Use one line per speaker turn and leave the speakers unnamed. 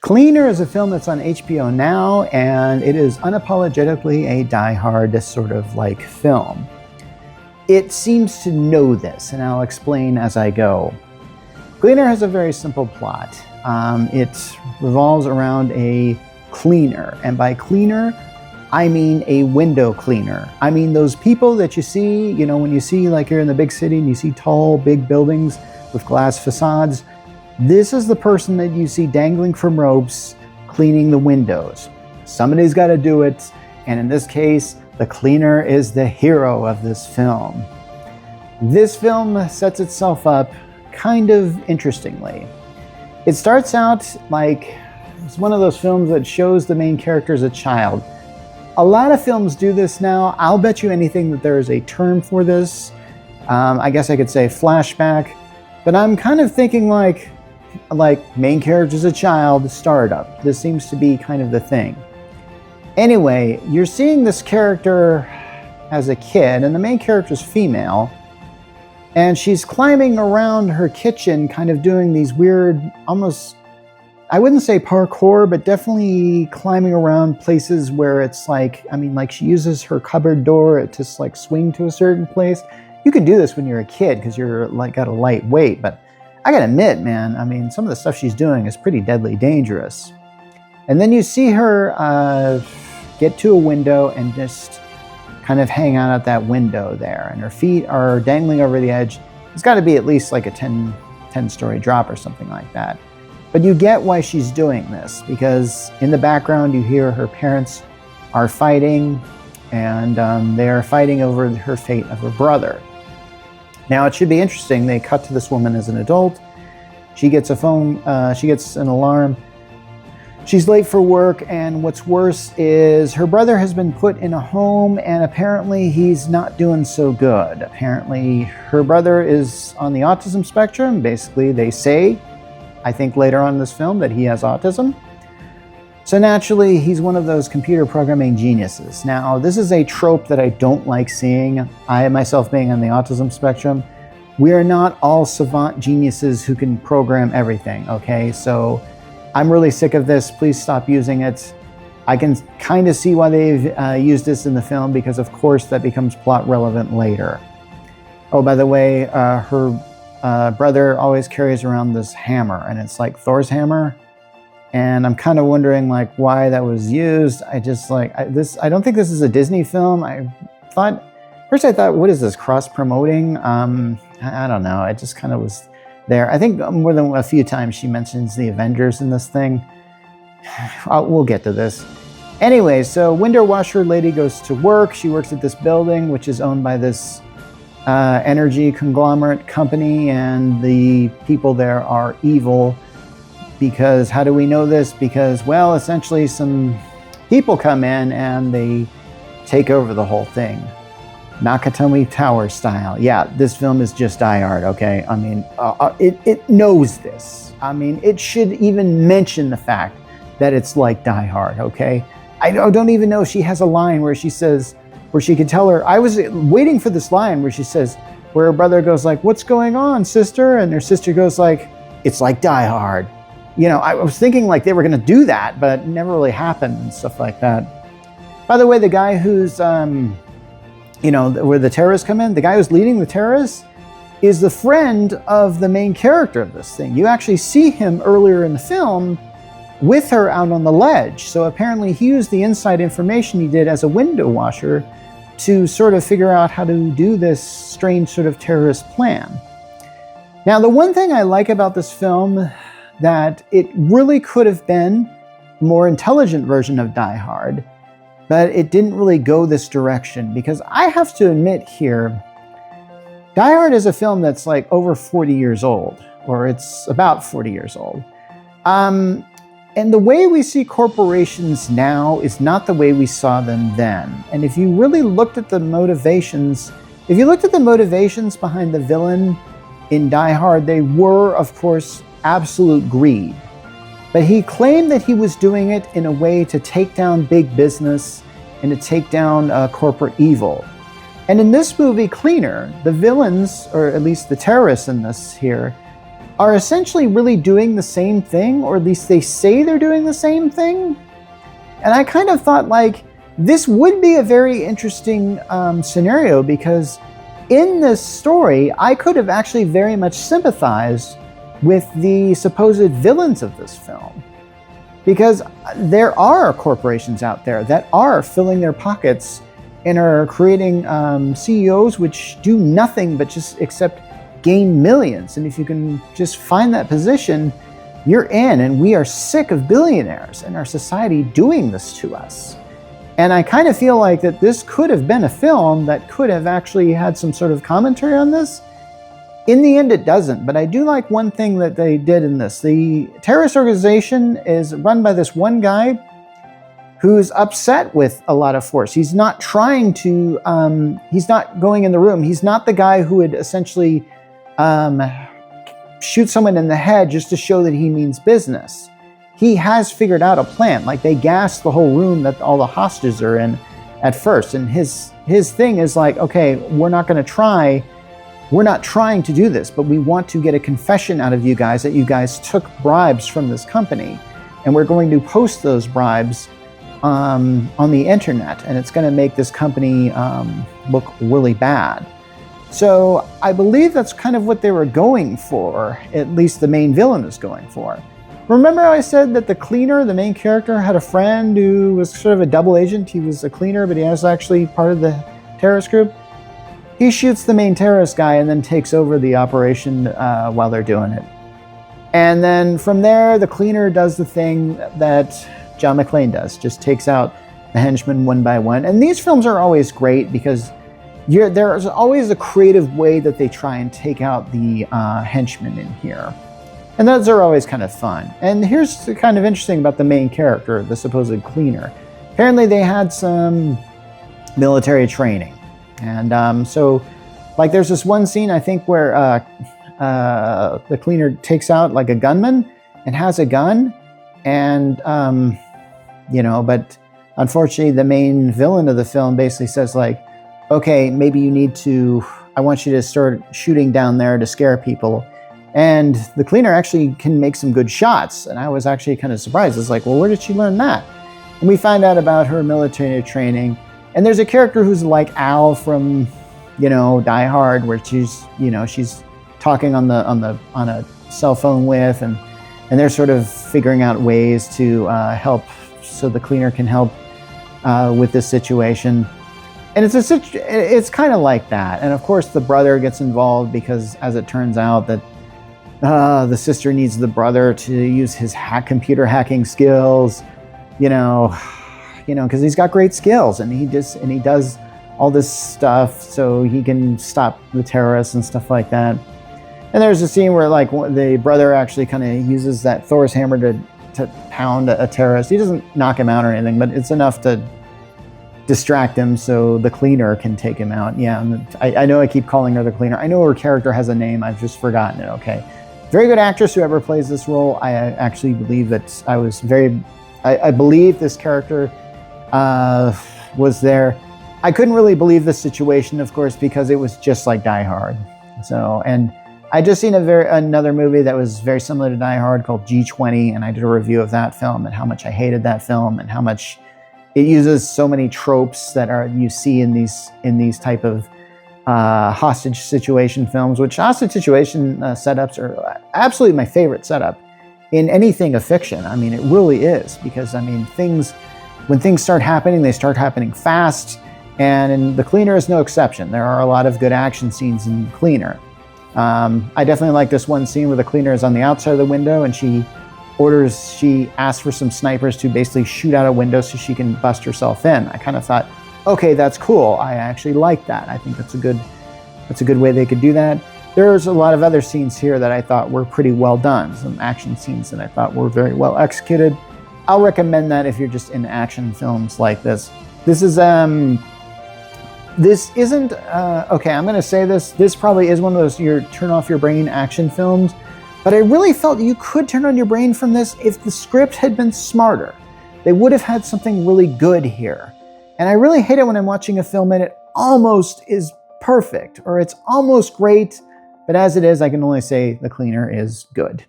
Cleaner is a film that's on HBO now, and it is unapologetically a die-hard sort of like film. It seems to know this, and I'll explain as I go. Cleaner has a very simple plot. It revolves around a cleaner, and by cleaner, I mean a window cleaner. I mean those people that you see, when you see like you're in the big city and you see tall, big buildings with glass facades. This is the person that you see dangling from ropes, cleaning the windows. Somebody's got to do it, and in this case, the cleaner is the hero of this film. This film sets itself up kind of interestingly. It starts out like it's one of those films that shows the main character as a child. A lot of films do this now. I'll bet you anything that there is a term for this. I guess I could say flashback, but I'm kind of thinking like main character as a child, startup. This seems to be kind of the thing. Anyway, you're seeing this character as a kid, and the main character is female, and she's climbing around her kitchen, kind of doing these weird, almost, I wouldn't say parkour, but definitely climbing around places where it's like she uses her cupboard door to like swing to a certain place. You can do this when you're a kid because you're like got a light weight, but I gotta admit, man, some of the stuff she's doing is pretty deadly dangerous. And then you see her get to a window and just kind of hang out at that window there. And her feet are dangling over the edge. It's gotta be at least like a 10-story drop or something like that. But you get why she's doing this, because in the background you hear her parents are fighting, and they're fighting over her fate of her brother. Now, it should be interesting. They cut to this woman as an adult. She gets she gets an alarm. She's late for work, and what's worse is her brother has been put in a home, and apparently he's not doing so good. Apparently, her brother is on the autism spectrum. Basically, they say, I think later on in this film, that he has autism. So naturally, he's one of those computer programming geniuses. Now, this is a trope that I don't like seeing. I myself being on the autism spectrum, we are not all savant geniuses who can program everything, okay? So I'm really sick of this. Please stop using it. I can kind of see why they've used this in the film, because of course that becomes plot relevant later. Oh, by the way, her brother always carries around this hammer, and it's like Thor's hammer. And I'm kind of wondering like why that was used. I don't think this is a Disney film. First I thought, what is this, cross-promoting? I don't know. It just kind of was there. I think more than a few times she mentions the Avengers in this thing. We'll get to this. Anyway, so window washer lady goes to work. She works at this building, which is owned by this energy conglomerate company, and the people there are evil. Because how do we know this? Because, well, essentially some people come in and they take over the whole thing. Nakatomi Tower style. Yeah, this film is just Die Hard, okay? It knows this. It should even mention the fact that it's like Die Hard, okay? I don't even know if she has a line where she says, where she could tell her, I was waiting for this line where she says, where her brother goes like, what's going on, sister? And her sister goes like, it's like Die Hard. I was thinking like they were going to do that, but it never really happened and stuff like that. By the way, the guy who's, where the terrorists come in, the guy who's leading the terrorists is the friend of the main character of this thing. You actually see him earlier in the film with her out on the ledge. So apparently he used the inside information he did as a window washer to sort of figure out how to do this strange sort of terrorist plan. Now, the one thing I like about this film, that it really could have been a more intelligent version of Die Hard, but it didn't really go this direction, because I have to admit here, Die Hard is a film that's like over 40 years old, or it's about 40 years old. And the way we see corporations now is not the way we saw them then. And if you really looked at the motivations, behind the villain in Die Hard, they were, of course, absolute greed. But he claimed that he was doing it in a way to take down big business and to take down corporate evil. And in this movie, Cleaner, the villains, or at least the terrorists in this here, are essentially really doing the same thing, or at least they say they're doing the same thing. And I kind of thought, like, this would be a very interesting scenario, because in this story, I could have actually very much sympathized with the supposed villains of this film. Because there are corporations out there that are filling their pockets and are creating CEOs which do nothing but just except gain millions. And if you can just find that position, you're in. And we are sick of billionaires in our society doing this to us. And I kind of feel like that this could have been a film that could have actually had some sort of commentary on this. In the end, it doesn't, but I do like one thing that they did in this. The terrorist organization is run by this one guy who's upset with a lot of force. He's not trying to, he's not going in the room. He's not the guy who would essentially shoot someone in the head just to show that he means business. He has figured out a plan. Like, they gassed the whole room that all the hostages are in at first. And his thing is like, okay, we're not trying to do this, but we want to get a confession out of you guys that you guys took bribes from this company. And we're going to post those bribes on the internet. And it's going to make this company look really bad. So I believe that's kind of what they were going for, at least the main villain was going for. Remember how I said that the cleaner, the main character, had a friend who was sort of a double agent? He was a cleaner, but he was actually part of the terrorist group. He shoots the main terrorist guy and then takes over the operation while they're doing it. And then from there, the cleaner does the thing that John McClane does, just takes out the henchmen one by one. And these films are always great because there's always a creative way that they try and take out the henchmen in here. And those are always kind of fun. And here's the kind of interesting about the main character, the supposed cleaner. Apparently they had some military training. And so, like, there's this one scene, I think, where the cleaner takes out, like, a gunman and has a gun. And, but unfortunately, the main villain of the film basically says, like, okay, maybe I want you to start shooting down there to scare people. And the cleaner actually can make some good shots. And I was actually kind of surprised. It's like, well, where did she learn that? And we find out about her military training. And there's a character who's like Al from, Die Hard, where she's talking on a cell phone with, and they're sort of figuring out ways to help, so the cleaner can help with this situation. And it's kind of like that. And of course, the brother gets involved because, as it turns out, that the sister needs the brother to use his computer hacking skills, because he's got great skills, and he does all this stuff so he can stop the terrorists and stuff like that. And there's a scene where, like, the brother actually kind of uses that Thor's hammer to pound a terrorist. He doesn't knock him out or anything, but it's enough to distract him so the cleaner can take him out. Yeah, and I know I keep calling her the cleaner. I know her character has a name. I've just forgotten it. Okay. Very good actress, whoever plays this role. I actually believe that I believe this character was there. I couldn't really believe the situation, of course, because it was just like Die Hard. So, and I just seen another movie that was very similar to Die Hard called G20, and I did a review of that film and how much I hated that film and how much it uses so many tropes that you see in these type of hostage situation films, which hostage situation setups are absolutely my favorite setup in anything of fiction. I mean, it really is, because when things start happening, they start happening fast, and The Cleaner is no exception. There are a lot of good action scenes in Cleaner. I definitely like this one scene where the cleaner is on the outside of the window and she asks for some snipers to basically shoot out a window so she can bust herself in. I kind of thought, okay, that's cool. I actually like that. I think that's a good way they could do that. There's a lot of other scenes here that I thought were pretty well done. Some action scenes that I thought were very well executed. I'll recommend that if you're just into action films like this. This isn't, okay, I'm going to say this probably is one of those your turn off your brain action films, but I really felt you could turn on your brain from this if the script had been smarter. They would have had something really good here. And I really hate it when I'm watching a film and it almost is perfect, or it's almost great, But as it is, I can only say the cleaner is good.